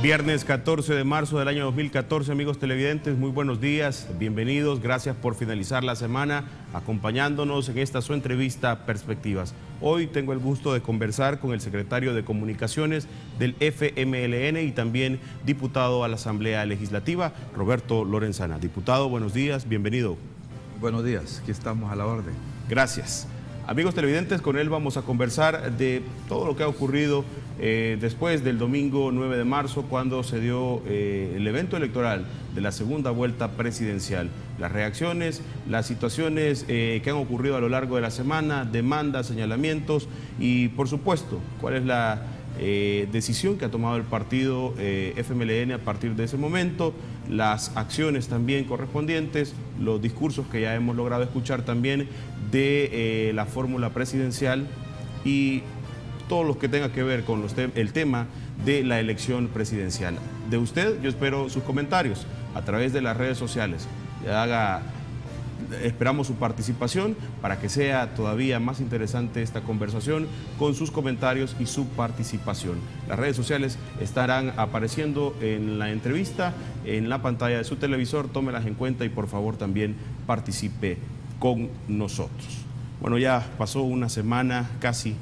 Viernes 14 de marzo del año 2014, amigos televidentes, muy buenos días, bienvenidos, gracias por finalizar la semana acompañándonos en esta su entrevista Perspectivas. Hoy tengo el gusto de conversar con el secretario de Comunicaciones del FMLN y también diputado a la Asamblea Legislativa, Roberto Lorenzana. Diputado, buenos días, bienvenido. Buenos días, aquí estamos a la orden. Gracias. Amigos televidentes, con él vamos a conversar de todo lo que ha ocurrido después del domingo 9 de marzo, cuando se dio el evento electoral de la segunda vuelta presidencial. Las reacciones, las situaciones que han ocurrido a lo largo de la semana, demandas, señalamientos y, por supuesto, cuál es la decisión que ha tomado el partido FMLN a partir de ese momento, las acciones también correspondientes, los discursos que ya hemos logrado escuchar también de la fórmula presidencial y todo lo que tenga que ver con el tema de la elección presidencial. De usted yo espero sus comentarios a través de las redes sociales. Esperamos su participación para que sea todavía más interesante esta conversación con sus comentarios y su participación. Las redes sociales estarán apareciendo en la entrevista, en la pantalla de su televisor. Tómelas en cuenta y por favor también participe con nosotros. Bueno, ya pasó una semana casi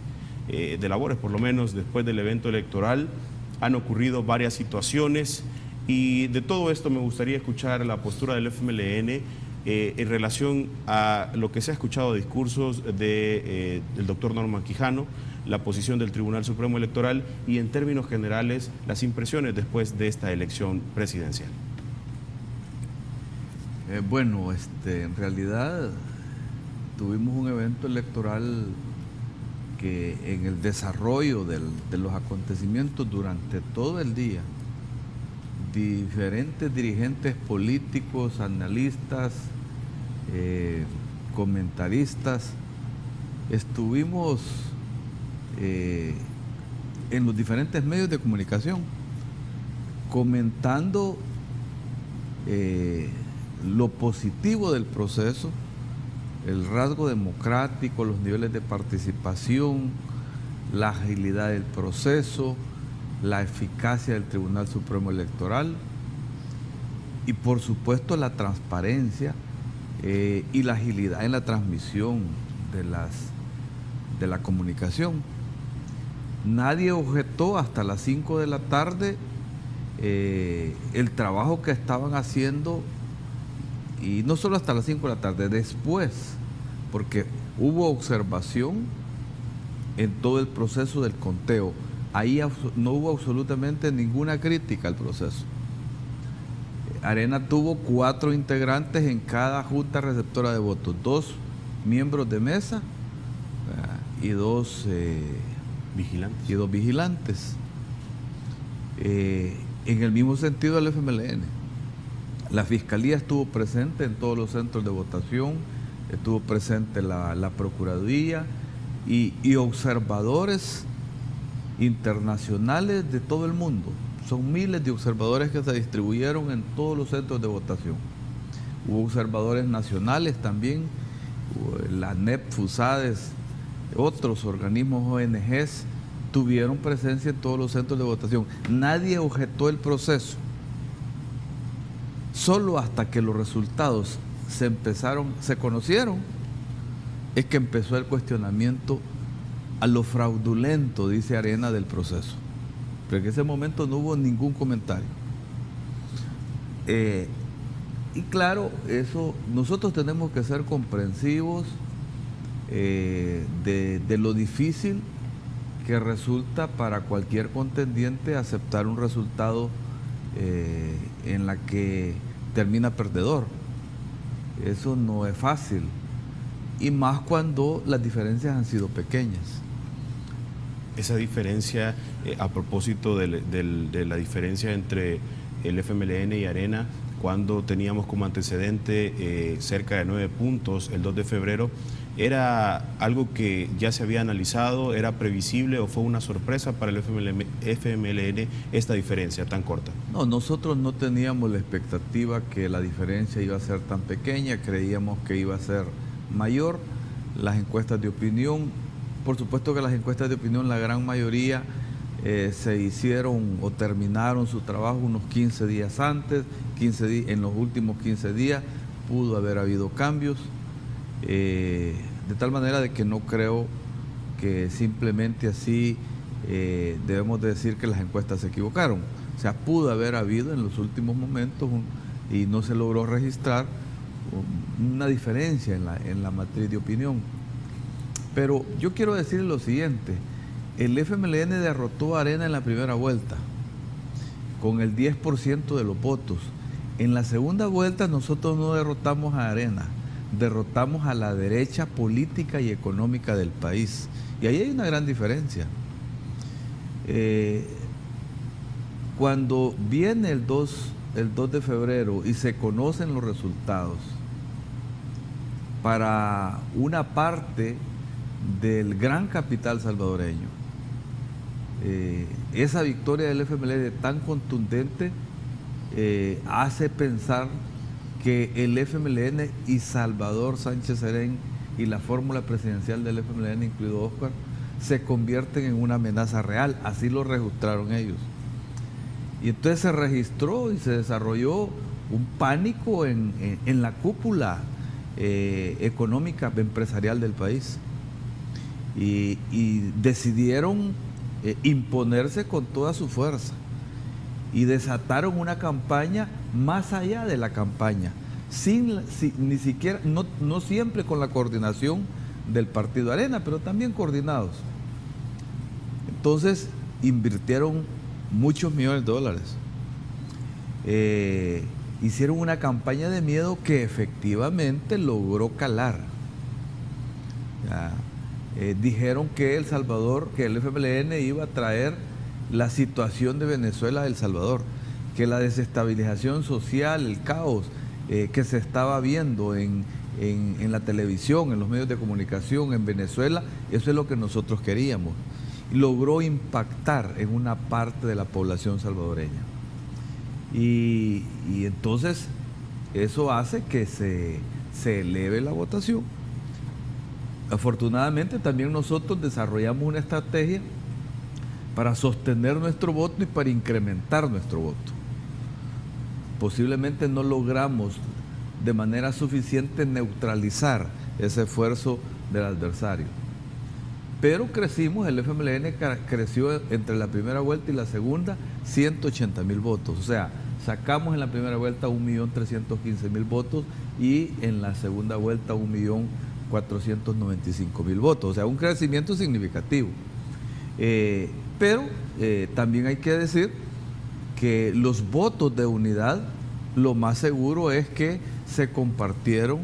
de labores, por lo menos después del evento electoral. Han ocurrido varias situaciones y de todo esto me gustaría escuchar la postura del FMLN en relación a lo que se ha escuchado de discursos del doctor Norman Quijano, la posición del Tribunal Supremo Electoral y en términos generales las impresiones después de esta elección presidencial. En realidad tuvimos un evento electoral que en el desarrollo de los acontecimientos durante todo el día, diferentes dirigentes políticos, analistas, comentaristas, estuvimos en los diferentes medios de comunicación comentando lo positivo del proceso, el rasgo democrático, los niveles de participación, la agilidad del proceso, la eficacia del Tribunal Supremo Electoral y por supuesto la transparencia y la agilidad en la transmisión de la comunicación. Nadie objetó hasta las 5 de la tarde el trabajo que estaban haciendo, y no solo hasta las 5 de la tarde, después, porque hubo observación en todo el proceso del conteo. Ahí no hubo absolutamente ninguna crítica al proceso. Arena tuvo 4 integrantes en cada junta receptora de votos, 2 miembros de mesa y 2 vigilantes. En el mismo sentido el FMLN. La Fiscalía estuvo presente en todos los centros de votación, estuvo presente la Procuraduría y observadores internacionales de todo el mundo. Son miles de observadores que se distribuyeron en todos los centros de votación. Hubo observadores nacionales también, la NEP, FUSADES, otros organismos ONGs tuvieron presencia en todos los centros de votación. Nadie objetó el proceso. Solo hasta que los resultados se conocieron, es que empezó el cuestionamiento a lo fraudulento, dice Arena, del proceso. Pero en ese momento no hubo ningún comentario. Y claro, nosotros tenemos que ser comprensivos de lo difícil que resulta para cualquier contendiente aceptar un resultado en la que termina perdedor. Eso no es fácil, y más cuando las diferencias han sido pequeñas. Esa diferencia, a propósito de la diferencia entre el FMLN y Arena, cuando teníamos como antecedente cerca de 9 puntos el 2 de febrero, ¿era algo que ya se había analizado, era previsible o fue una sorpresa para el FMLN esta diferencia tan corta? No, nosotros no teníamos la expectativa que la diferencia iba a ser tan pequeña, creíamos que iba a ser mayor. Las encuestas de opinión, por supuesto que las encuestas de opinión, la gran mayoría se hicieron o terminaron su trabajo unos 15 días antes, en los últimos 15 días pudo haber habido cambios, de tal manera de que no creo que simplemente así debemos de decir que las encuestas se equivocaron. O sea, pudo haber habido en los últimos momentos y no se logró registrar una diferencia en la matriz de opinión. Pero yo quiero decir lo siguiente: el FMLN derrotó a Arena en la primera vuelta con el 10% de los votos. En la segunda vuelta nosotros no derrotamos a Arena, derrotamos a la derecha política y económica del país. Y ahí hay una gran diferencia. Cuando viene el 2 de febrero y se conocen los resultados, para una parte del gran capital salvadoreño, esa victoria del FMLN tan contundente hace pensar que el FMLN y Salvador Sánchez Serén y la fórmula presidencial del FMLN, incluido Óscar, se convierten en una amenaza real. Así lo registraron ellos. Y entonces se registró y se desarrolló un pánico en la cúpula económica, empresarial del país. Y decidieron imponerse con toda su fuerza. Y desataron una campaña más allá de la campaña, ni siquiera, no siempre con la coordinación del Partido Arena, pero también coordinados. Entonces invirtieron muchos millones de dólares. Hicieron una campaña de miedo que efectivamente logró calar. Dijeron que El Salvador, que el FMLN iba a traer la situación de Venezuela a El Salvador, que la desestabilización social, el caos que se estaba viendo en la televisión, en los medios de comunicación en Venezuela, eso es lo que nosotros queríamos. Y logró impactar en una parte de la población salvadoreña. Y entonces eso hace que se eleve la votación. Afortunadamente también nosotros desarrollamos una estrategia para sostener nuestro voto y para incrementar nuestro voto. Posiblemente no logramos de manera suficiente neutralizar ese esfuerzo del adversario. Pero crecimos, el FMLN creció entre la primera vuelta y la segunda 180,000 votos. O sea, sacamos en la primera vuelta 1.315.000 votos y en la segunda vuelta 1.495.000 votos. O sea, un crecimiento significativo. Pero también hay que decir que los votos de unidad, lo más seguro es que se compartieron,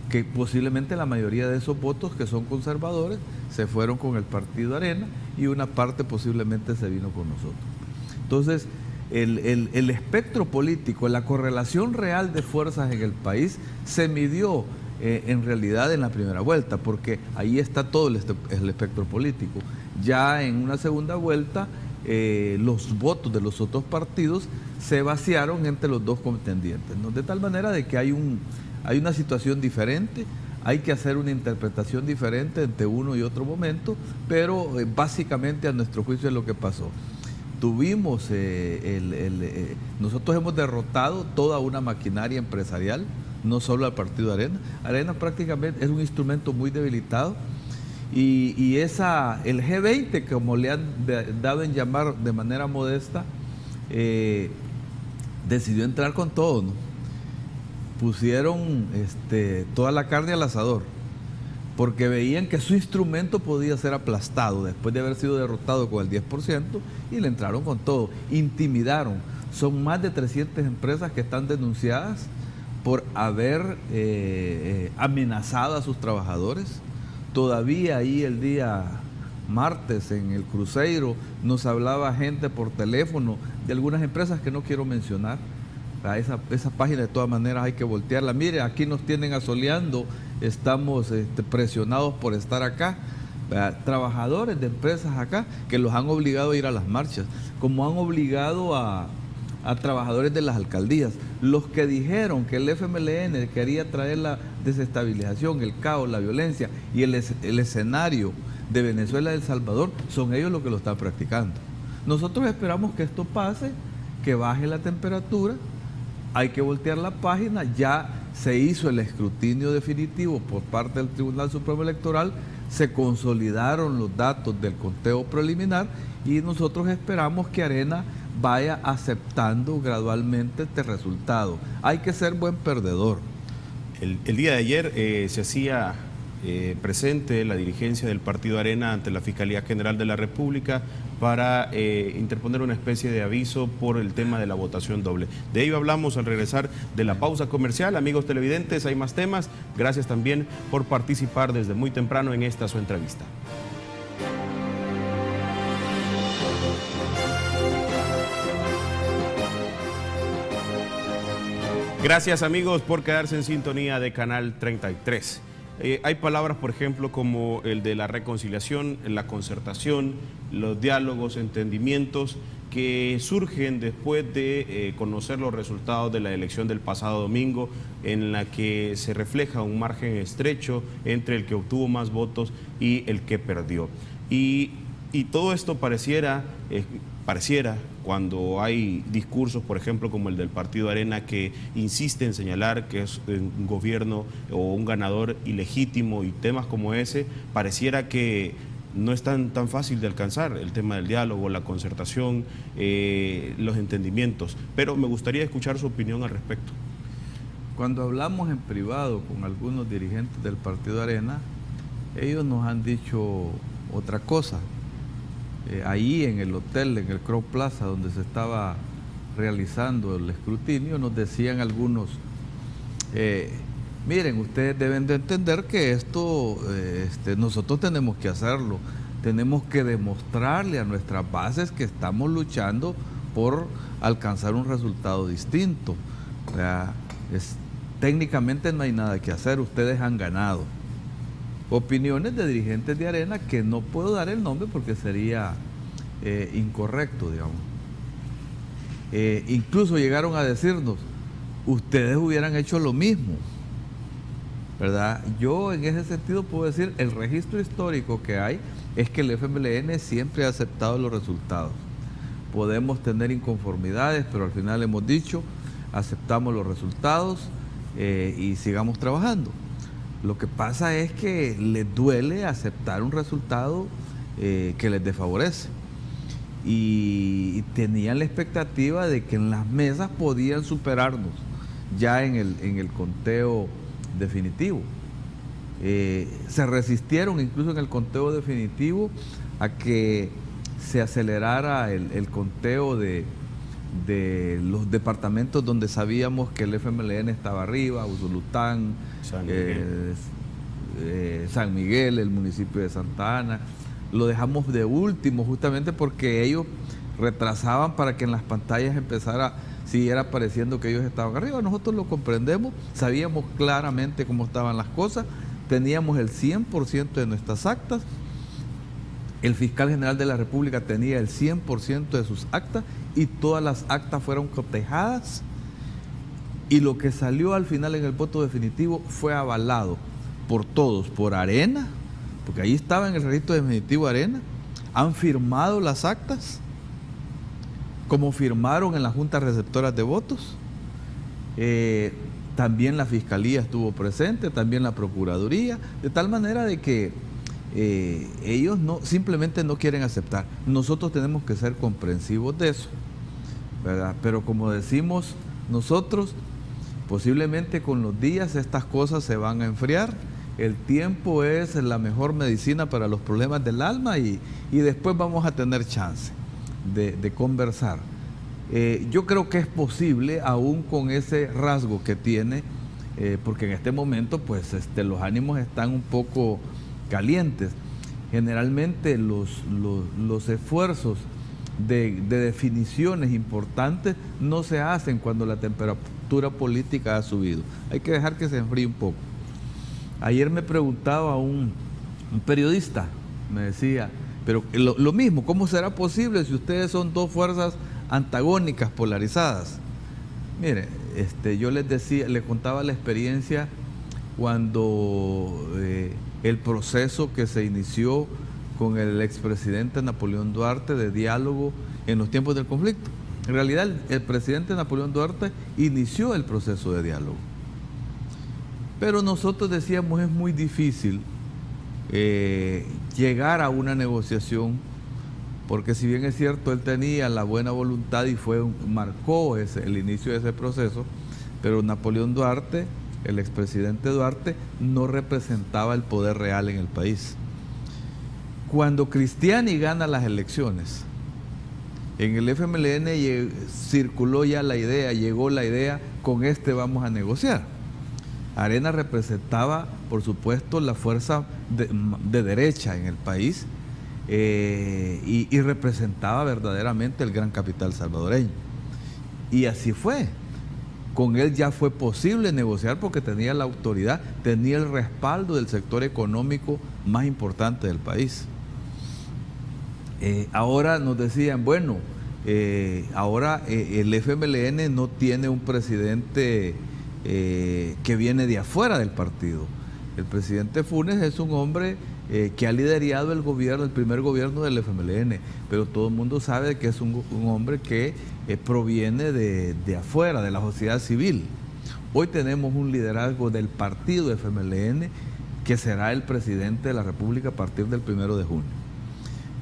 que posiblemente la mayoría de esos votos que son conservadores se fueron con el Partido Arena y una parte posiblemente se vino con nosotros. Entonces, el espectro político, la correlación real de fuerzas en el país se midió en realidad en la primera vuelta, porque ahí está todo el espectro político. Ya en una segunda vuelta, los votos de los otros partidos se vaciaron entre los dos contendientes, ¿no? De tal manera de que hay una situación diferente, hay que hacer una interpretación diferente entre uno y otro momento, pero básicamente a nuestro juicio es lo que pasó. Tuvimos, nosotros hemos derrotado toda una maquinaria empresarial, no solo al Partido Arena. Arena prácticamente es un instrumento muy debilitado y el G20, como le han dado en llamar de manera modesta, decidió entrar con todo, ¿no? Pusieron toda la carne al asador, porque veían que su instrumento podía ser aplastado después de haber sido derrotado con el 10% y le entraron con todo, intimidaron. Son más de 300 empresas que están denunciadas por haber amenazado a sus trabajadores. Todavía ahí el día martes en el Cruzeiro nos hablaba gente por teléfono de algunas empresas que no quiero mencionar. Esa página de todas maneras hay que voltearla. Mire, aquí nos tienen asoleando, estamos presionados por estar acá. Trabajadores de empresas acá que los han obligado a ir a las marchas, como han obligado a trabajadores de las alcaldías. Los que dijeron que el FMLN quería traer la desestabilización, el caos, la violencia y el escenario de Venezuela y El Salvador, son ellos los que lo están practicando. Nosotros esperamos que esto pase, que baje la temperatura, hay que voltear la página, ya se hizo el escrutinio definitivo por parte del Tribunal Supremo Electoral, se consolidaron los datos del conteo preliminar y nosotros esperamos que Arena vaya aceptando gradualmente este resultado. Hay que ser buen perdedor. El día de ayer se hacía presente la dirigencia del Partido Arena ante la Fiscalía General de la República para interponer una especie de aviso por el tema de la votación doble. De ello hablamos al regresar de la pausa comercial. Amigos televidentes, hay más temas. Gracias también por participar desde muy temprano en esta su entrevista. Gracias amigos por quedarse en sintonía de Canal 33. Hay palabras, por ejemplo, como el de la reconciliación, la concertación, los diálogos, entendimientos que surgen después de conocer los resultados de la elección del pasado domingo, en la que se refleja un margen estrecho entre el que obtuvo más votos y el que perdió. Y todo esto pareciera, cuando hay discursos, por ejemplo, como el del Partido Arena, que insiste en señalar que es un gobierno o un ganador ilegítimo, y temas como ese, pareciera que no es tan fácil de alcanzar el tema del diálogo, la concertación, los entendimientos. Pero me gustaría escuchar su opinión al respecto. Cuando hablamos en privado con algunos dirigentes del Partido Arena, ellos nos han dicho otra cosa. Ahí en el hotel, en el Crow Plaza, donde se estaba realizando el escrutinio, nos decían algunos, miren, ustedes deben de entender que esto, nosotros tenemos que hacerlo, tenemos que demostrarle a nuestras bases que estamos luchando por alcanzar un resultado distinto. O sea, técnicamente no hay nada que hacer, ustedes han ganado. Opiniones de dirigentes de Arena que no puedo dar el nombre porque sería incorrecto, digamos. Incluso llegaron a decirnos, ustedes hubieran hecho lo mismo, ¿verdad? Yo en ese sentido puedo decir, el registro histórico que hay es que el FMLN siempre ha aceptado los resultados. Podemos tener inconformidades, pero al final hemos dicho, aceptamos los resultados y sigamos trabajando. Lo que pasa es que les duele aceptar un resultado que les desfavorece. Y tenían la expectativa de que en las mesas podían superarnos ya en el conteo definitivo. Se resistieron incluso en el conteo definitivo a que se acelerara el conteo de los departamentos donde sabíamos que el FMLN estaba arriba, Usulután, San Miguel, el municipio de Santa Ana. Lo dejamos de último porque ellos retrasaban para que en las pantallas siguiera pareciendo que ellos estaban arriba. Nosotros lo comprendemos, sabíamos claramente cómo estaban las cosas, teníamos el 100% de nuestras actas, el fiscal general de la República tenía el 100% de sus actas y todas las actas fueron cotejadas, y lo que salió al final en el voto definitivo fue avalado por todos, por Arena, porque ahí estaba en el registro definitivo Arena, han firmado las actas, como firmaron en las juntas receptoras de votos, también la Fiscalía estuvo presente, también la Procuraduría, de tal manera de que ellos simplemente no quieren aceptar. Nosotros tenemos que ser comprensivos de eso, ¿verdad? Pero como decimos nosotros, posiblemente con los días estas cosas se van a enfriar. El tiempo es la mejor medicina para los problemas del alma y después vamos a tener chance de conversar. Yo creo que es posible, aún con ese rasgo que tiene, porque en este momento pues los ánimos están un poco calientes. Generalmente los esfuerzos de definiciones importantes no se hacen cuando la temperatura política ha subido. Hay que dejar que se enfríe un poco. Ayer me preguntaba un periodista, me decía, pero lo mismo, ¿cómo será posible si ustedes son dos fuerzas antagónicas, polarizadas? Mire, yo les contaba la experiencia cuando el proceso que se inició con el expresidente Napoleón Duarte de diálogo en los tiempos del conflicto. En realidad, el presidente Napoleón Duarte inició el proceso de diálogo. Pero nosotros decíamos, es muy difícil llegar a una negociación, porque si bien es cierto, él tenía la buena voluntad y marcó el inicio de ese proceso, pero Napoleón Duarte, el expresidente Duarte, no representaba el poder real en el país. Cuando Cristiani gana las elecciones, en el FMLN circuló ya la idea, llegó la idea, con vamos a negociar. Arenas representaba, por supuesto, la fuerza de derecha en el país y representaba verdaderamente el gran capital salvadoreño. Y así fue. Con él ya fue posible negociar porque tenía la autoridad, tenía el respaldo del sector económico más importante del país. Ahora nos decían, bueno, ahora el FMLN no tiene un presidente que viene de afuera del partido. El presidente Funes es un hombre que ha liderado el primer gobierno del FMLN, pero todo el mundo sabe que es un hombre que proviene de afuera, de la sociedad civil. Hoy tenemos un liderazgo del partido FMLN que será el presidente de la República a partir del 1 de junio.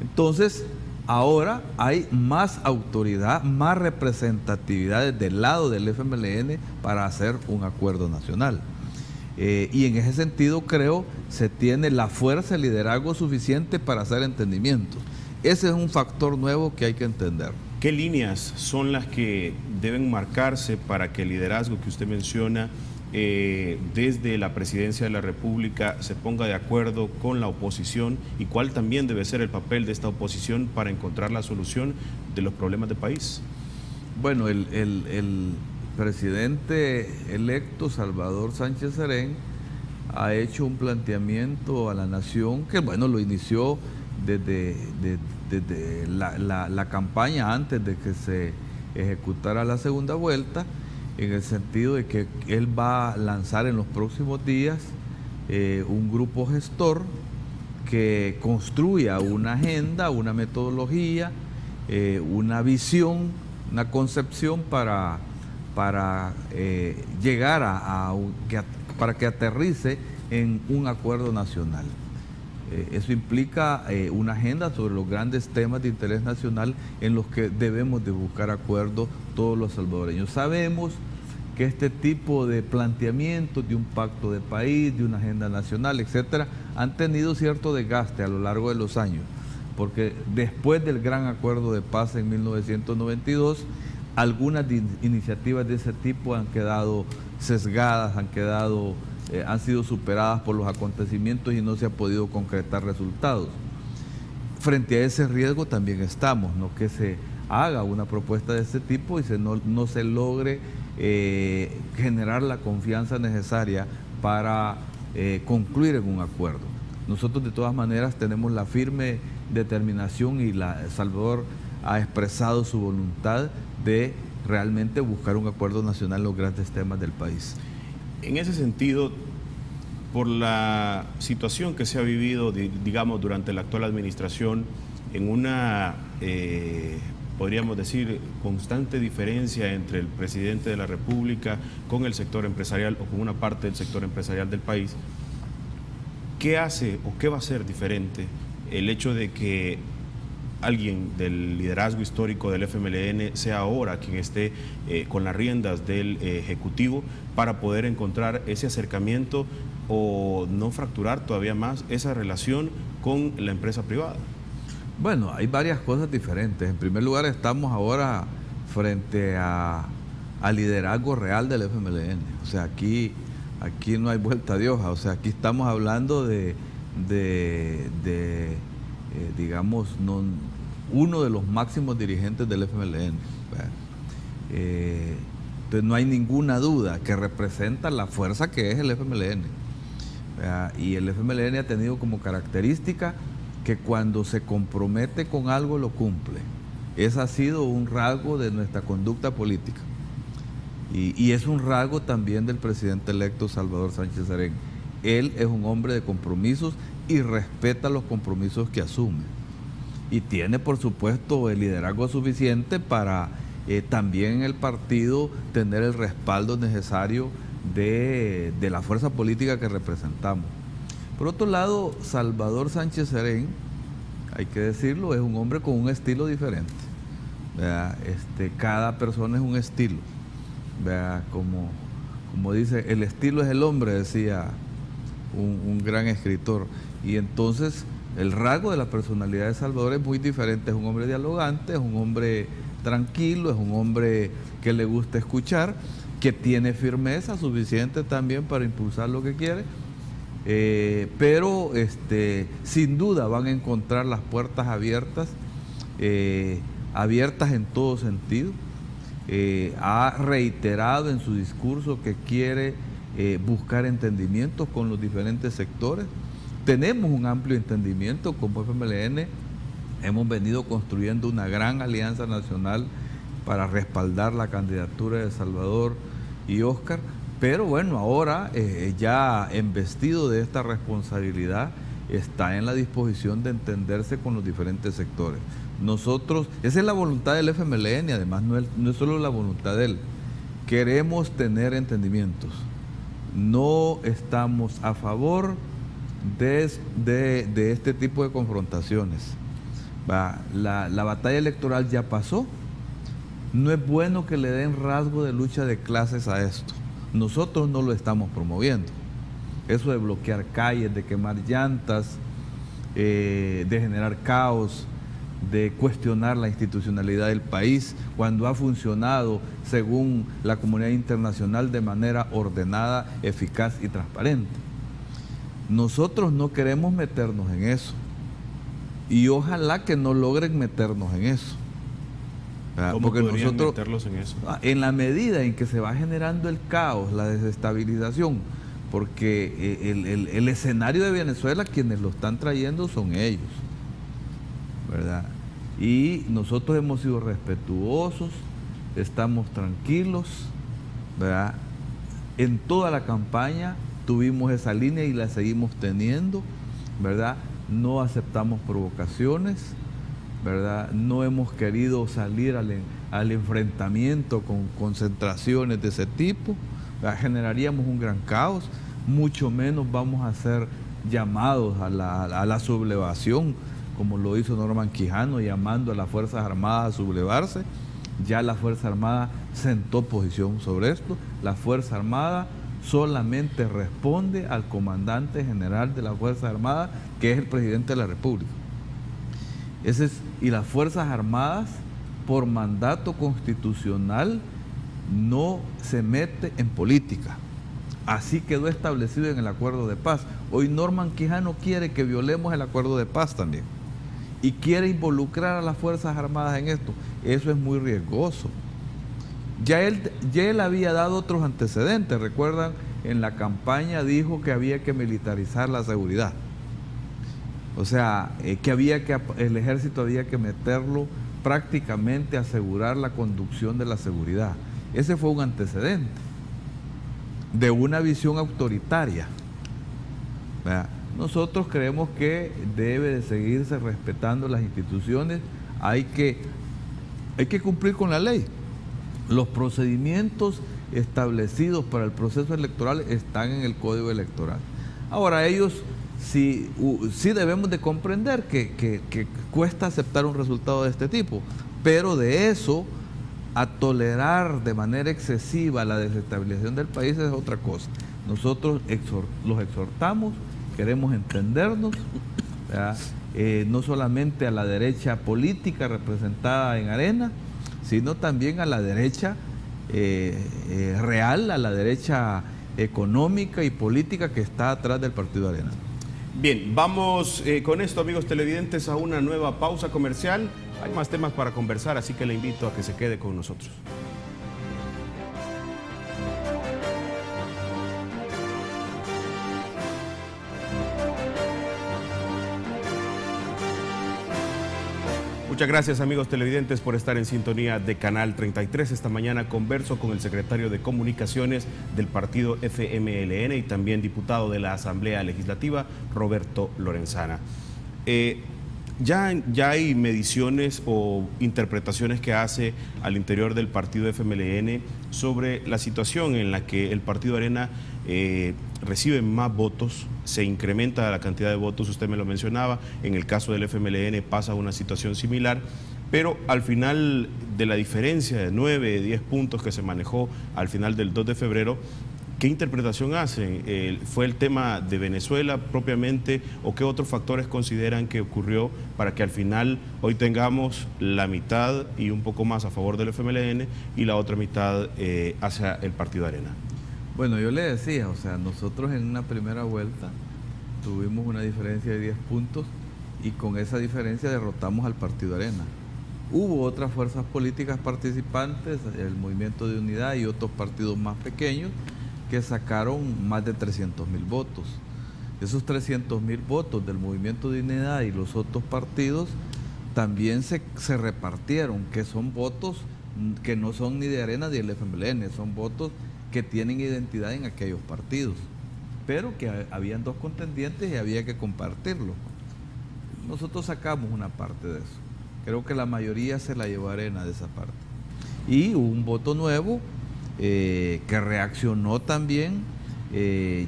Entonces, ahora hay más autoridad, más representatividad del lado del FMLN para hacer un acuerdo nacional. Y en ese sentido creo se tiene la fuerza, el liderazgo suficiente para hacer entendimientos. Ese es un factor nuevo que hay que entender. ¿Qué líneas son las que deben marcarse para que el liderazgo que usted menciona desde la presidencia de la República se ponga de acuerdo con la oposición, y cuál también debe ser el papel de esta oposición para encontrar la solución de los problemas del país? Bueno, el presidente electo Salvador Sánchez Serén ha hecho un planteamiento a la nación que, bueno, lo inició desde la campaña antes de que se ejecutara la segunda vuelta, en el sentido de que él va a lanzar en los próximos días un grupo gestor que construya una agenda, una metodología, una visión, una concepción para llegar para que aterrice en un acuerdo nacional. Eso implica una agenda sobre los grandes temas de interés nacional en los que debemos de buscar acuerdo todos los salvadoreños. Sabemos que este tipo de planteamientos de un pacto de país, de una agenda nacional, etcétera, han tenido cierto desgaste a lo largo de los años, porque después del gran acuerdo de paz en 1992, algunas iniciativas de ese tipo han quedado sesgadas, han sido superadas por los acontecimientos y no se ha podido concretar resultados. Frente a ese riesgo también estamos, ¿no? Que se haga una propuesta de este tipo y no se logre generar la confianza necesaria para concluir en un acuerdo. Nosotros de todas maneras tenemos la firme determinación y Salvador ha expresado su voluntad de realmente buscar un acuerdo nacional en los grandes temas del país. En ese sentido, por la situación que se ha vivido, digamos, durante la actual administración, en una, podríamos decir, constante diferencia entre el presidente de la República con el sector empresarial o con una parte del sector empresarial del país, ¿qué hace o qué va a ser diferente el hecho de que alguien del liderazgo histórico del FMLN sea ahora quien esté con las riendas del Ejecutivo para poder encontrar ese acercamiento o no fracturar todavía más esa relación con la empresa privada? Bueno, hay varias cosas diferentes. En primer lugar, estamos ahora frente al liderazgo real del FMLN. O sea, aquí no hay vuelta de hoja. O sea, aquí estamos hablando digamos, uno de los máximos dirigentes del FMLN. Entonces no hay ninguna duda que representa la fuerza que es el FMLN. Y el FMLN ha tenido como característica que cuando se compromete con algo lo cumple. Ese ha sido un rasgo de nuestra conducta política. Y es un rasgo también del presidente electo Salvador Sánchez Serén. Él es un hombre de compromisos y respeta los compromisos que asume. y tiene por supuesto el liderazgo suficiente para también en el partido tener el respaldo necesario de la fuerza política que representamos. Por otro lado, Salvador Sánchez Serén, hay que decirlo, es un hombre con un estilo diferente, ¿verdad? Cada persona es un estilo, ¿verdad? Como dice, el estilo es el hombre, decía un gran escritor. Y entonces el rasgo de la personalidad de Salvador es muy diferente. Es un hombre dialogante, es un hombre tranquilo, es un hombre que le gusta escuchar, que tiene firmeza suficiente también para impulsar lo que quiere, pero sin duda van a encontrar las puertas abiertas, abiertas en todo sentido. Ha reiterado en su discurso que quiere buscar entendimientos con los diferentes sectores. Tenemos un amplio entendimiento como FMLN, hemos venido construyendo una gran alianza nacional para respaldar la candidatura de Salvador y Óscar, pero bueno, ahora ya embestido de esta responsabilidad, está en la disposición de entenderse con los diferentes sectores. Nosotros, esa es la voluntad del FMLN, además no es solo la voluntad de él, queremos tener entendimientos, no estamos a favor de este tipo de confrontaciones. La batalla electoral ya pasó, no es bueno que le den rasgo de lucha de clases a esto, nosotros no lo estamos promoviendo. Eso de bloquear calles, de quemar llantas, de generar caos, de cuestionar la institucionalidad del país, cuando ha funcionado según la comunidad internacional de manera ordenada, eficaz y transparente. Nosotros no queremos meternos en eso y ojalá que no logren meternos en eso. ¿Cómo porque podrían nosotros, meterlos en eso? en la medida en que se va generando el caos, la desestabilización, porque el escenario de Venezuela, quienes lo están trayendo son ellos, ¿verdad? Y nosotros hemos sido respetuosos, estamos tranquilos, ¿verdad? En toda la campaña tuvimos esa línea y la seguimos teniendo, ¿verdad? No aceptamos provocaciones, ¿verdad? No hemos querido salir al enfrentamiento con concentraciones de ese tipo, ¿verdad? Generaríamos un gran caos, mucho menos vamos a hacer llamados a la sublevación, como lo hizo Norman Quijano, llamando a las Fuerzas Armadas a sublevarse. Ya la Fuerza Armada sentó posición sobre esto. La Fuerza Armada solamente responde al comandante general de la Fuerza Armada, que es el presidente de la República. Y las Fuerzas Armadas, por mandato constitucional, no se mete en política. Así quedó establecido en el acuerdo de paz. Hoy Norman Quijano quiere que violemos el acuerdo de paz también y quiere involucrar a las Fuerzas Armadas en esto. Eso es muy riesgoso. Ya él había dado otros antecedentes. Recuerdan, en la campaña dijo que había que militarizar la seguridad. O sea, el ejército había que meterlo prácticamente a asegurar la conducción de la seguridad. Ese fue un antecedente de una visión autoritaria, ¿verdad? Nosotros creemos que debe de seguirse respetando las instituciones, hay que cumplir con la ley. Los procedimientos establecidos para el proceso electoral están en el Código Electoral. Ahora, ellos sí debemos de comprender que cuesta aceptar un resultado de este tipo, pero de eso a tolerar de manera excesiva la desestabilización del país es otra cosa. Nosotros los exhortamos, queremos entendernos, no solamente a la derecha política representada en Arena, sino también a la derecha real, a la derecha económica y política que está atrás del Partido Arena. Bien, vamos con esto, amigos televidentes, a una nueva pausa comercial. Hay más temas para conversar, así que le invito a que se quede con nosotros. Muchas gracias, amigos televidentes, por estar en sintonía de Canal 33. Esta mañana converso con el secretario de Comunicaciones del partido FMLN y también diputado de la Asamblea Legislativa, Roberto Lorenzana. Ya hay mediciones o interpretaciones que hace al interior del partido FMLN sobre la situación en la que el partido Arena recibe más votos, se incrementa la cantidad de votos, usted me lo mencionaba, en el caso del FMLN pasa una situación similar, pero al final de la diferencia de 9, 10 puntos que se manejó al final del 2 de febrero, ¿qué interpretación hacen? ¿Fue el tema de Venezuela propiamente o qué otros factores consideran que ocurrió para que al final hoy tengamos la mitad y un poco más a favor del FMLN y la otra mitad hacia el partido Arena? Bueno, yo le decía, o sea, nosotros en una primera vuelta tuvimos una diferencia de 10 puntos y con esa diferencia derrotamos al partido Arena. Hubo otras fuerzas políticas participantes, el Movimiento de Unidad y otros partidos más pequeños, que sacaron más de 300.000 votos. Esos 300.000 votos del Movimiento de Unidad y los otros partidos también se repartieron, que son votos que no son ni de Arena ni del FMLN, son votos que tienen identidad en aquellos partidos, pero que habían dos contendientes y había que compartirlo. Nosotros sacamos una parte de eso. Creo que la mayoría se la llevó Arena de esa parte. Y hubo un voto nuevo que reaccionó también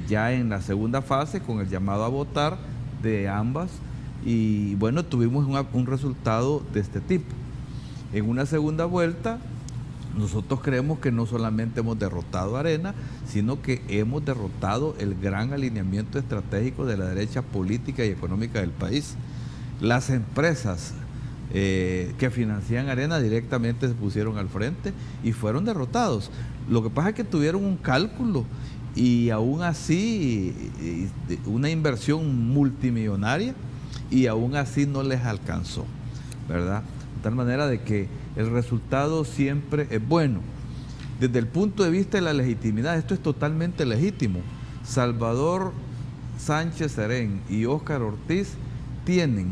ya en la segunda fase con el llamado a votar de ambas y bueno, tuvimos un resultado de este tipo. En una segunda vuelta nosotros creemos que no solamente hemos derrotado a Arena, sino que hemos derrotado el gran alineamiento estratégico de la derecha política y económica del país. Las empresas que financian Arena directamente se pusieron al frente y fueron derrotados. Lo que pasa es que tuvieron un cálculo y aún así una inversión multimillonaria y aún así no les alcanzó, ¿verdad? De tal manera de que el resultado siempre es bueno. Desde el punto de vista de la legitimidad, esto es totalmente legítimo. Salvador Sánchez Serén y Óscar Ortiz tienen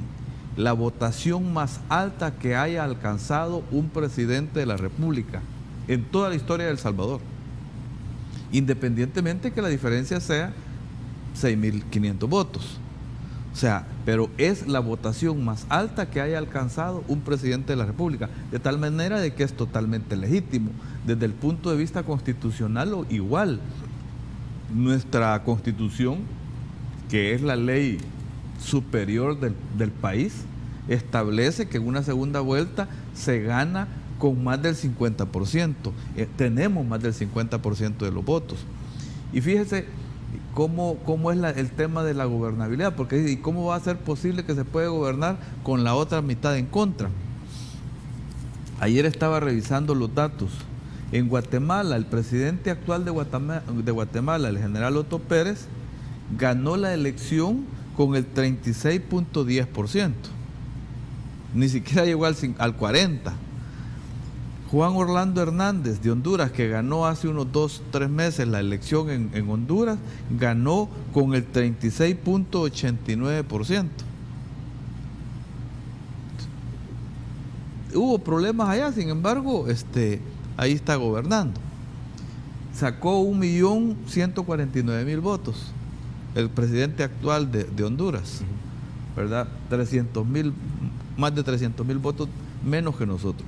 la votación más alta que haya alcanzado un presidente de la República en toda la historia de El Salvador, independientemente que la diferencia sea 6.500 votos. O sea, pero es la votación más alta que haya alcanzado un presidente de la República, de tal manera de que es totalmente legítimo. Desde el punto de vista constitucional, igual, nuestra Constitución, que es la ley superior del país, establece que en una segunda vuelta se gana con más del 50%. Tenemos más del 50% de los votos. Y fíjese cómo es el tema de la gobernabilidad, porque ¿y cómo va a ser posible que se pueda gobernar con la otra mitad en contra? Ayer estaba revisando los datos. En Guatemala, el presidente actual de Guatemala, el general Otto Pérez, ganó la elección con el 36.10%. Ni siquiera llegó al 40%. Juan Orlando Hernández de Honduras, que ganó hace unos 2-3 meses la elección en Honduras, ganó con el 36.89%. Hubo problemas allá, sin embargo, ahí está gobernando. Sacó 1.149.000 votos el presidente actual de Honduras, ¿verdad? Más de 300.000 votos menos que nosotros.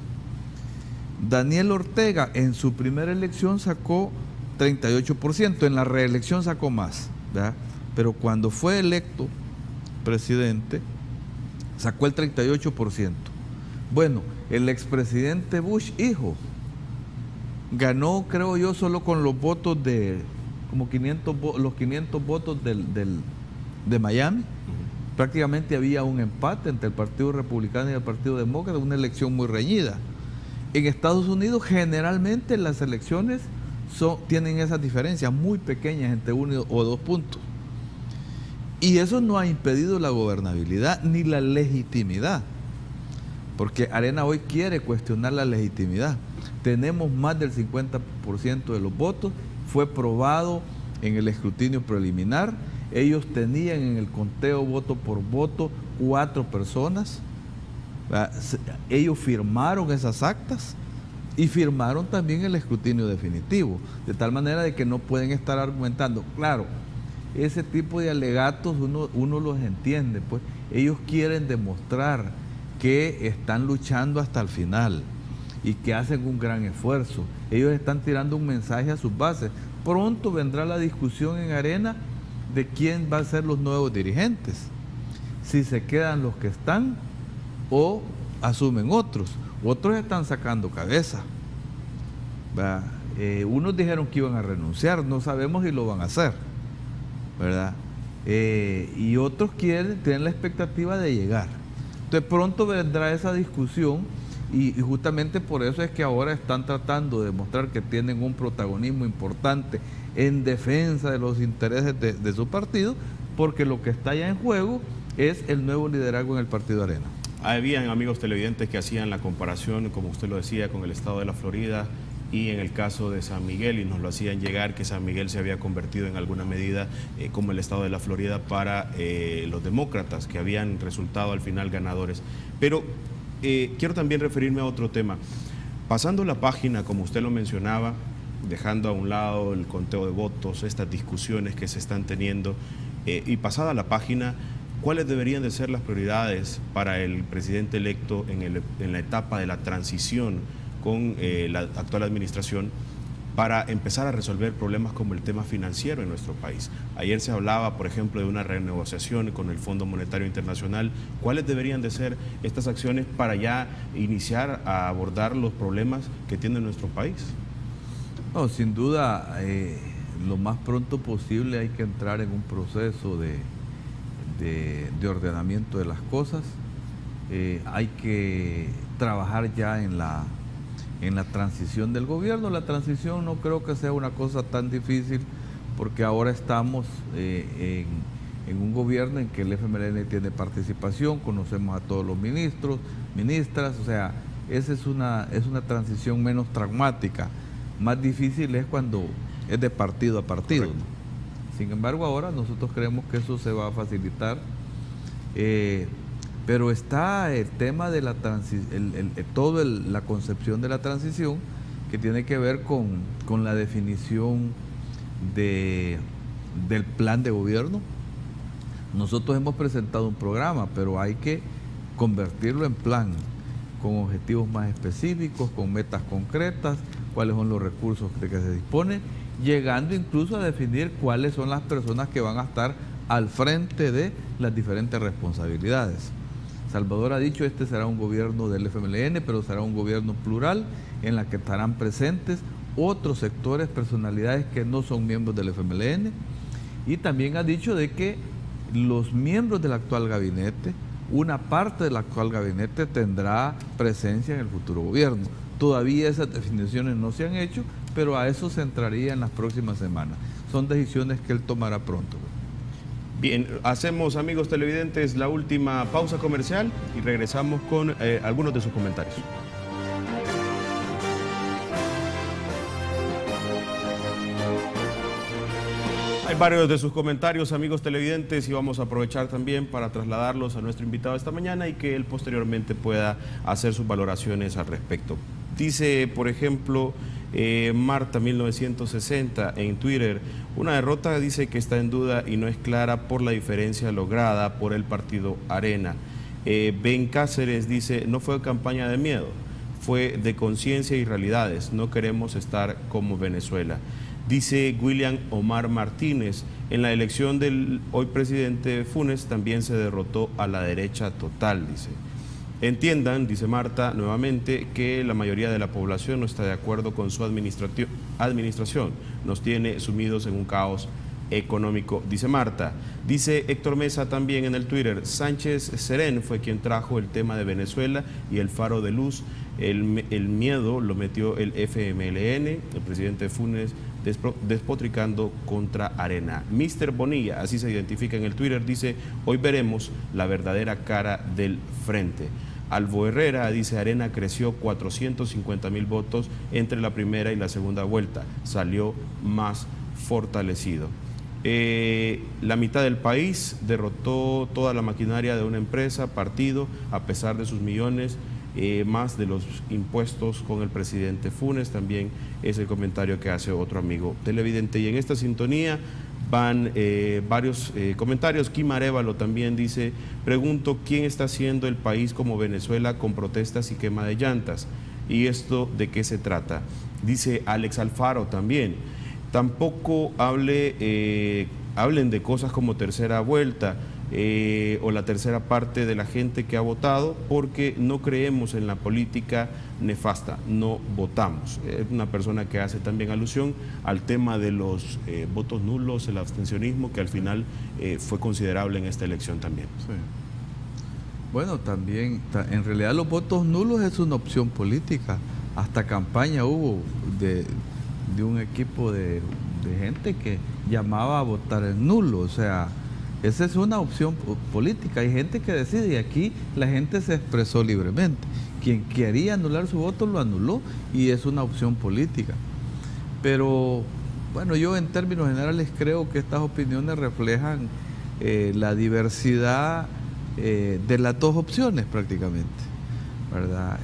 Daniel Ortega en su primera elección sacó 38%, en la reelección sacó más, ¿verdad? Pero cuando fue electo presidente sacó el 38%. Bueno, el expresidente Bush, hijo, ganó, creo yo, solo con los votos de como 500 votos de Miami. Prácticamente había un empate entre el Partido Republicano y el Partido Demócrata, una elección muy reñida. En Estados Unidos generalmente las elecciones tienen esas diferencias muy pequeñas entre 1 o 2 puntos. Y eso no ha impedido la gobernabilidad ni la legitimidad, porque Arena hoy quiere cuestionar la legitimidad. Tenemos más del 50% de los votos, fue probado en el escrutinio preliminar. Ellos tenían en el conteo voto por voto 4 personas. Ellos firmaron esas actas y firmaron también el escrutinio definitivo, de tal manera de que no pueden estar argumentando. Claro, ese tipo de alegatos uno los entiende, pues ellos quieren demostrar que están luchando hasta el final y que hacen un gran esfuerzo. Ellos están tirando un mensaje a sus bases. Pronto vendrá la discusión en Arena de quién va a ser los nuevos dirigentes, si se quedan los que están o asumen otros. Otros están sacando cabeza. Unos dijeron que iban a renunciar, no sabemos si lo van a hacer, ¿verdad? Y otros tienen la expectativa de llegar. Entonces pronto vendrá esa discusión y justamente por eso es que ahora están tratando de demostrar que tienen un protagonismo importante en defensa de los intereses de su partido, porque lo que está ya en juego es el nuevo liderazgo en el Partido Arena. Habían amigos televidentes que hacían la comparación, como usted lo decía, con el estado de la Florida y en el caso de San Miguel, y nos lo hacían llegar que San Miguel se había convertido en alguna medida como el estado de la Florida para los demócratas, que habían resultado al final ganadores. Pero quiero también referirme a otro tema. Pasando la página, como usted lo mencionaba, dejando a un lado el conteo de votos, estas discusiones que se están teniendo, y pasada la página, ¿cuáles deberían de ser las prioridades para el presidente electo en la etapa de la transición con la actual administración para empezar a resolver problemas como el tema financiero en nuestro país? Ayer se hablaba, por ejemplo, de una renegociación con el Fondo Monetario Internacional. ¿Cuáles deberían de ser estas acciones para ya iniciar a abordar los problemas que tiene nuestro país? No, sin duda, lo más pronto posible hay que entrar en un proceso de ordenamiento de las cosas. Hay que trabajar ya en la transición del gobierno. La transición no creo que sea una cosa tan difícil, porque ahora estamos en un gobierno en que el FMLN tiene participación, conocemos a todos los ministros, ministras, o sea, esa es una transición menos traumática. Más difícil es cuando es de partido a partido, ¿no? Sin embargo, ahora nosotros creemos que eso se va a facilitar. Pero está el tema de la la concepción de la transición, que tiene que ver con la definición del plan de gobierno. Nosotros hemos presentado un programa, pero hay que convertirlo en plan, con objetivos más específicos, con metas concretas, cuáles son los recursos de que se dispone, llegando incluso a definir cuáles son las personas que van a estar al frente de las diferentes responsabilidades. Salvador ha dicho, este será un gobierno del FMLN, pero será un gobierno plural en la que estarán presentes otros sectores, personalidades que no son miembros del FMLN, y también ha dicho de que los miembros del actual gabinete, una parte del actual gabinete tendrá presencia en el futuro gobierno. Todavía esas definiciones no se han hecho, pero a eso se entraría en las próximas semanas. Son decisiones que él tomará pronto. Bien, hacemos, amigos televidentes, la última pausa comercial y regresamos con algunos de sus comentarios. Hay varios de sus comentarios, amigos televidentes, y vamos a aprovechar también para trasladarlos a nuestro invitado esta mañana y que él posteriormente pueda hacer sus valoraciones al respecto. Dice, por ejemplo, Marta 1960 en Twitter, una derrota dice que está en duda y no es clara por la diferencia lograda por el partido Arena. Ben Cáceres dice, no fue campaña de miedo, fue de conciencia y realidades, no queremos estar como Venezuela. Dice William Omar Martínez, en la elección del hoy presidente Funes también se derrotó a la derecha total, dice. Entiendan, dice Marta nuevamente, que la mayoría de la población no está de acuerdo con su administración. Nos tiene sumidos en un caos económico, dice Marta. Dice Héctor Mesa también en el Twitter, Sánchez Serén fue quien trajo el tema de Venezuela y el faro de luz. El miedo lo metió el FMLN, el presidente Funes despotricando contra Arena. Mr. Bonilla, así se identifica en el Twitter, dice, hoy veremos la verdadera cara del frente. Alvo Herrera dice, Arena creció 450,000 votos entre la primera y la segunda vuelta, salió más fortalecido. La mitad del país derrotó toda la maquinaria de una empresa, partido, a pesar de sus millones, más de los impuestos con el presidente Funes, también es el comentario que hace otro amigo televidente. Y en esta sintonía van varios comentarios. Kim Arévalo también dice, pregunto, ¿quién está haciendo el país como Venezuela con protestas y quema de llantas? ¿Y esto de qué se trata? Dice Alex Alfaro también, tampoco hablen de cosas como tercera vuelta o la tercera parte de la gente que ha votado, porque no creemos en la política nefasta, no votamos. Es una persona que hace también alusión al tema de los votos nulos, el abstencionismo, que al final fue considerable en esta elección también. Sí. Bueno, también, en realidad los votos nulos es una opción política. Hasta campaña hubo de un equipo de gente que llamaba a votar en nulo. O sea, esa es una opción política. Hay gente que decide y aquí la gente se expresó libremente. Quien quería anular su voto lo anuló y es una opción política. Pero bueno, yo en términos generales creo que estas opiniones reflejan la diversidad de las dos opciones prácticamente, ¿verdad?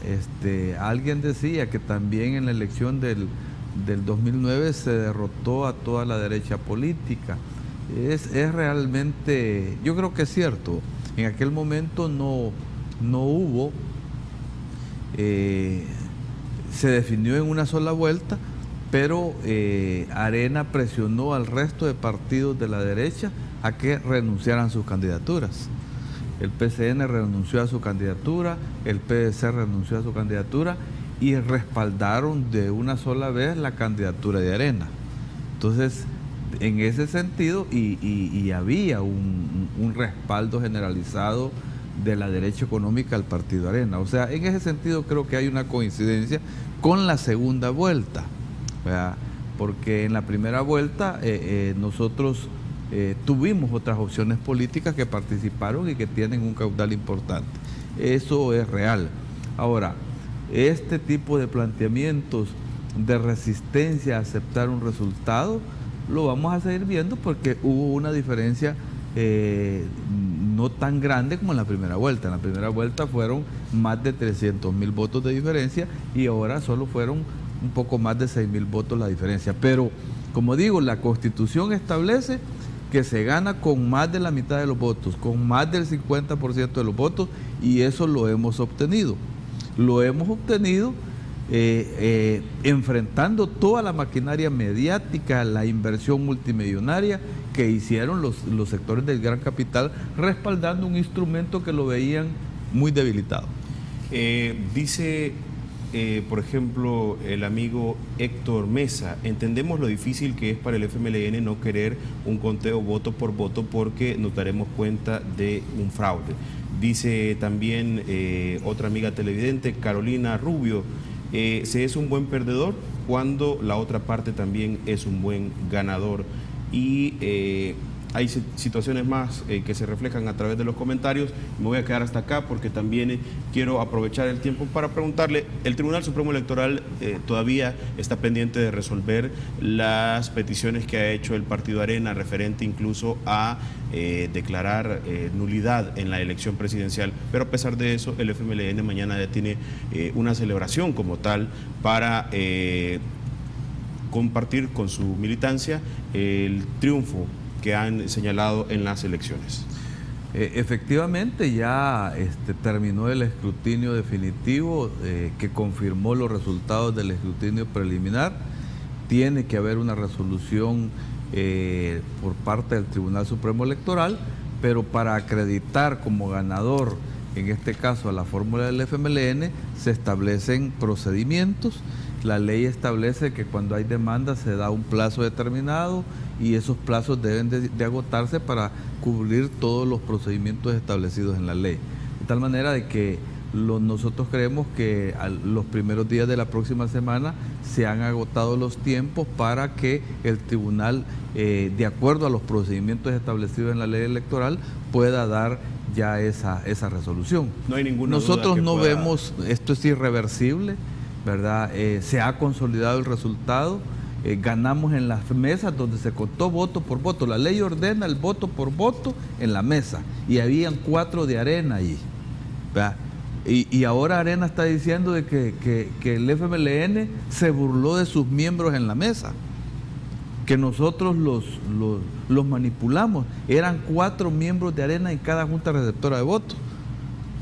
Alguien decía que también en la elección del 2009 se derrotó a toda la derecha política. Es realmente, yo creo que es cierto, en aquel momento no hubo, se definió en una sola vuelta, pero Arena presionó al resto de partidos de la derecha a que renunciaran sus candidaturas. El PCN renunció a su candidatura, el PDC renunció a su candidatura y respaldaron de una sola vez la candidatura de Arena. Entonces, en ese sentido, y había un respaldo generalizado de la derecha económica al partido Arena. O sea, en ese sentido creo que hay una coincidencia con la segunda vuelta, ¿verdad? Porque en la primera vuelta nosotros tuvimos otras opciones políticas que participaron y que tienen un caudal importante. Eso es real. Ahora, este tipo de planteamientos de resistencia a aceptar un resultado lo vamos a seguir viendo porque hubo una diferencia no tan grande como en la primera vuelta. En la primera vuelta fueron más de 300.000 votos de diferencia y ahora solo fueron un poco más de 6.000 votos la diferencia. Pero, como digo, la Constitución establece que se gana con más de la mitad de los votos, con más del 50% de los votos, y eso lo hemos obtenido. Lo hemos obtenido enfrentando toda la maquinaria mediática, la inversión multimillonaria que hicieron los sectores del gran capital, respaldando un instrumento que lo veían muy debilitado. Dice, por ejemplo, el amigo Héctor Mesa, entendemos lo difícil que es para el FMLN no querer un conteo voto por voto porque nos daremos cuenta de un fraude. Dice también otra amiga televidente, Carolina Rubio, se es un buen perdedor cuando la otra parte también es un buen ganador. Y hay situaciones más que se reflejan a través de los comentarios. Me voy a quedar hasta acá porque también quiero aprovechar el tiempo para preguntarle, el Tribunal Supremo Electoral todavía está pendiente de resolver las peticiones que ha hecho el partido Arena referente incluso a declarar nulidad en la elección presidencial, pero a pesar de eso el FMLN mañana ya tiene una celebración como tal para compartir con su militancia el triunfo que han señalado en las elecciones. Efectivamente ya terminó el escrutinio definitivo que confirmó los resultados del escrutinio preliminar. Tiene que haber una resolución por parte del Tribunal Supremo Electoral, pero para acreditar como ganador, en este caso a la fórmula del FMLN, se establecen procedimientos. La ley establece que cuando hay demanda se da un plazo determinado y esos plazos deben de agotarse para cubrir todos los procedimientos establecidos en la ley. De tal manera de que nosotros creemos que a los primeros días de la próxima semana se han agotado los tiempos para que el tribunal, de acuerdo a los procedimientos establecidos en la ley electoral, pueda dar ya esa resolución. No hay ninguna duda Nosotros que no pueda... vemos, esto es irreversible, ¿verdad? Se ha consolidado el resultado, ganamos en las mesas donde se contó voto por voto. La ley ordena el voto por voto en la mesa y habían 4 de Arena allí, ¿verdad? Y ahora Arena está diciendo de que el FMLN se burló de sus miembros en la mesa. que nosotros los manipulamos. Eran 4 miembros de Arena en cada junta receptora de votos.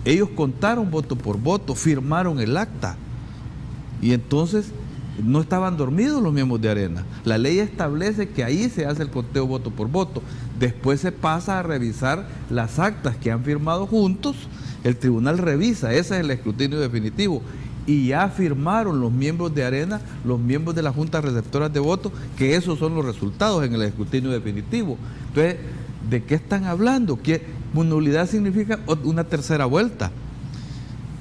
Ellos contaron voto por voto, firmaron el acta. Y entonces no estaban dormidos los miembros de Arena. La ley establece que ahí se hace el conteo voto por voto. Después se pasa a revisar las actas que han firmado juntos. El tribunal revisa, ese es el escrutinio definitivo. Y ya firmaron los miembros de Arena, los miembros de las juntas receptoras de votos, que esos son los resultados en el escrutinio definitivo. Entonces, ¿de qué están hablando? ¿Qué nulidad significa? Una tercera vuelta.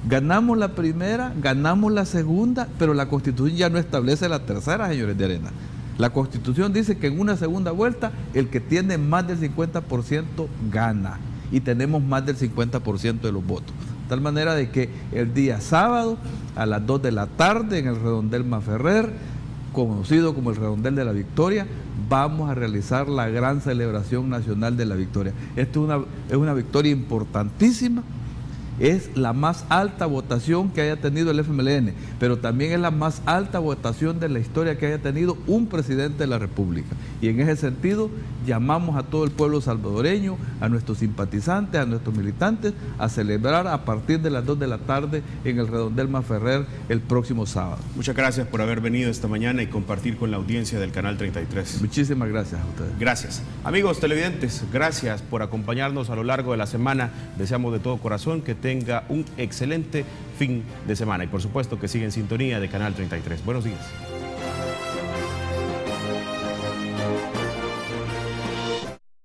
Ganamos la primera, ganamos la segunda, pero la Constitución ya no establece la tercera, señores de Arena. La Constitución dice que en una segunda vuelta el que tiene más del 50% gana, y tenemos más del 50% de los votos. De tal manera de que el día sábado a las 2 de la tarde en el Redondel Maferrer, conocido como el Redondel de la Victoria, vamos a realizar la gran celebración nacional de la victoria. Esto es una victoria importantísima. Es la más alta votación que haya tenido el FMLN, pero también es la más alta votación de la historia que haya tenido un presidente de la República. Y en ese sentido, llamamos a todo el pueblo salvadoreño, a nuestros simpatizantes, a nuestros militantes, a celebrar a partir de las 2 de la tarde en el Redondel Maferrer el próximo sábado. Muchas gracias por haber venido esta mañana y compartir con la audiencia del Canal 33. Muchísimas gracias a ustedes. Gracias. Amigos televidentes, gracias por acompañarnos a lo largo de la semana. Deseamos de todo corazón que tenga un excelente fin de semana y por supuesto que siga en sintonía de Canal 33. Buenos días.